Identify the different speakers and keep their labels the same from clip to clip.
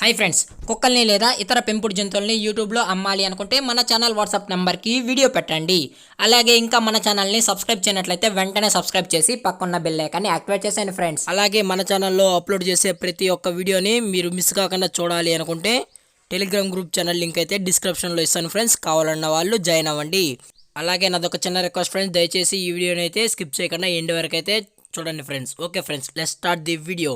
Speaker 1: Hi friends, కుక్కల్ని లేదా ఇతర పెంపుడు జంతువుల్ని యూట్యూబ్లో అమ్మాలి అనుకుంటే మన ఛానల్ వాట్సాప్ నెంబర్కి వీడియో పెట్టండి. అలాగే ఇంకా మన ఛానల్ని సబ్స్క్రైబ్ చేయనట్లయితే వెంటనే సబ్స్క్రైబ్ చేసి పక్కన్న బెల్ ఐకాన్ని యాక్టివేట్ చేసేయండి ఫ్రెండ్స్. అలాగే మన ఛానల్లో అప్లోడ్ చేసే ప్రతి ఒక్క వీడియోని మీరు మిస్ కాకుండా చూడాలి అనుకుంటే టెలిగ్రామ్ గ్రూప్ ఛానల్ లింక్ అయితే డిస్క్రిప్షన్లో ఇస్తాను ఫ్రెండ్స్, కావాలన్న వాళ్ళు జాయిన్ అవ్వండి. అలాగే నాదొక చిన్న రిక్వెస్ట్ ఫ్రెండ్స్, దయచేసి ఈ వీడియోని అయితే స్కిప్ చేయకుండా ఎండ్ వరకు అయితే చూడండి friends. Okay friends, let's start the video.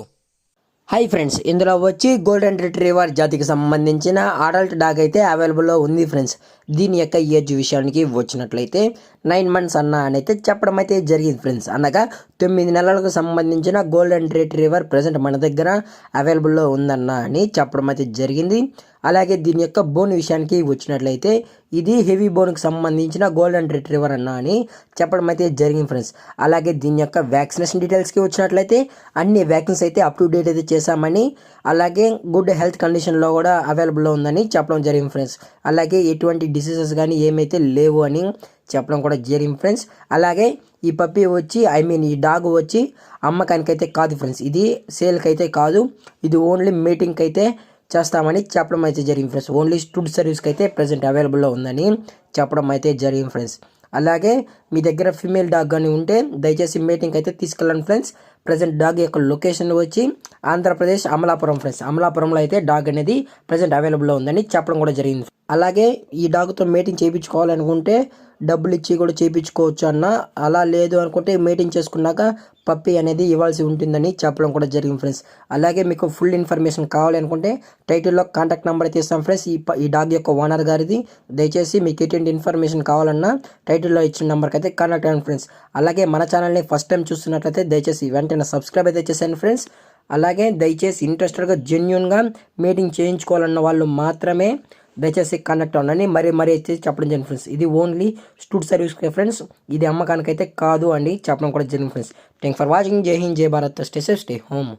Speaker 2: Hi friends, ఇందులో వచ్చి గోల్డెన్ రిట్రీవర్ జాతికి సంబంధించిన అడల్ట్ డాగ్ అయితే అవైలబుల్లో ఉంది ఫ్రెండ్స్. దీని యొక్క ఏజ్ విషయానికి వచ్చినట్లయితే 9 months అన్న అని అయితే చెప్పడం అయితే జరిగింది ఫ్రెండ్స్. అనగా 9 నెలలకు సంబంధించిన గోల్డెన్ రిట్రీవర్ ప్రజెంట్ మన దగ్గర అవైలబుల్లో ఉందన్న అని చెప్పడం అయితే జరిగింది. అలాగే దీని యొక్క బోన్ విషయానికి వచ్చినట్లయితే ఇది హెవీ బోన్కి సంబంధించిన గోల్డెన్ రిట్రీవర్ అన్న అని చెప్పడం అయితే జరిగింది ఫ్రెండ్స్. అలాగే దీని యొక్క వ్యాక్సినేషన్ డీటెయిల్స్కి వచ్చినట్లయితే అన్ని వ్యాక్సిన్స్ అయితే అప్ టు డేట్ అయితే చేశామని, అలాగే గుడ్ హెల్త్ కండిషన్లో కూడా అవైలబుల్లో ఉందని చెప్పడం జరిగింది ఫ్రెండ్స్. అలాగే ఎటువంటి డిసీజెస్ కానీ ఏమైతే లేవు అని చెప్పడం కూడా జరిగింది ఫ్రెండ్స్. అలాగే ఈ పప్పి వచ్చి ఈ డాగ్ వచ్చి అమ్మకానికైతే కాదు ఫ్రెండ్స్, ఇది సేల్కి అయితే కాదు, ఇది ఓన్లీ మీటింగ్కి అయితే చేస్తామని చెప్పడం అయితే జరిగింది ఫ్రెండ్స్. ఓన్లీ స్టూడ్ సర్వీస్కి అయితే ప్రజెంట్ అవైలబుల్లో ఉందని చెప్పడం అయితే జరిగింది ఫ్రెండ్స్. అలాగే మీ దగ్గర ఫీమేల్ డాగ్ కానీ ఉంటే దయచేసి మీటింగ్కి అయితే తీసుకెళ్ళండి ఫ్రెండ్స్. ప్రజెంట్ డాగ్ యొక్క లొకేషన్ వచ్చి ఆంధ్రప్రదేశ్ అమలాపురం ఫ్రెండ్స్. అమలాపురంలో అయితే డాగ్ అనేది ప్రజెంట్ అవైలబుల్లో ఉందని చెప్పడం కూడా జరిగింది. అలాగే ఈ డాగ్తో మీటింగ్ చేయించుకోవాలనుకుంటే డబ్బులు ఇచ్చి కూడా చేయించుకోవచ్చు అన్న, అలా లేదు అనుకుంటే మీటింగ్ చేసుకున్నాక పప్పి అనేది ఇవ్వాల్సి ఉంటుందని చెప్పడం కూడా జరిగింది ఫ్రెండ్స్. అలాగే మీకు ఫుల్ ఇన్ఫర్మేషన్ కావాలి అనుకుంటే టైటిల్లో కాంటాక్ట్ నెంబర్ అయితే ఇస్తాం ఫ్రెండ్స్. ఈ డాగ్ యొక్క ఓనర్ గారిది. దయచేసి మీకు ఎటువంటి ఇన్ఫర్మేషన్ కావాలన్నా టైటిల్లో ఇచ్చిన నెంబర్కి అయితే కాంటాక్ట్ అవ్వండి ఫ్రెండ్స్. అలాగే మన ఛానల్ని ఫస్ట్ టైం చూస్తున్నట్లయితే దయచేసి వెంటనే సబ్స్క్రైబ్ అయితే చేసేయండి ఫ్రెండ్స్. అలాగే దయచేసి ఇంట్రెస్టెడ్గా జెన్యున్గా మీటింగ్ చేయించుకోవాలన్న వాళ్ళు మాత్రమే దయచేసి కనెక్ట్ అవ్వండి. మరీ అయితే చెప్పడం జరిగింది ఫ్రెండ్స్. ఇది ఓన్లీ స్టూడ్ సర్వీస్కే ఫ్రెండ్స్, ఇది అమ్మకానికైతే కాదు అండి చెప్పడం కూడా జరిగింది ఫ్రెండ్స్. Thank for watching. జై హింద్, జై Bharat, stay safe, stay home.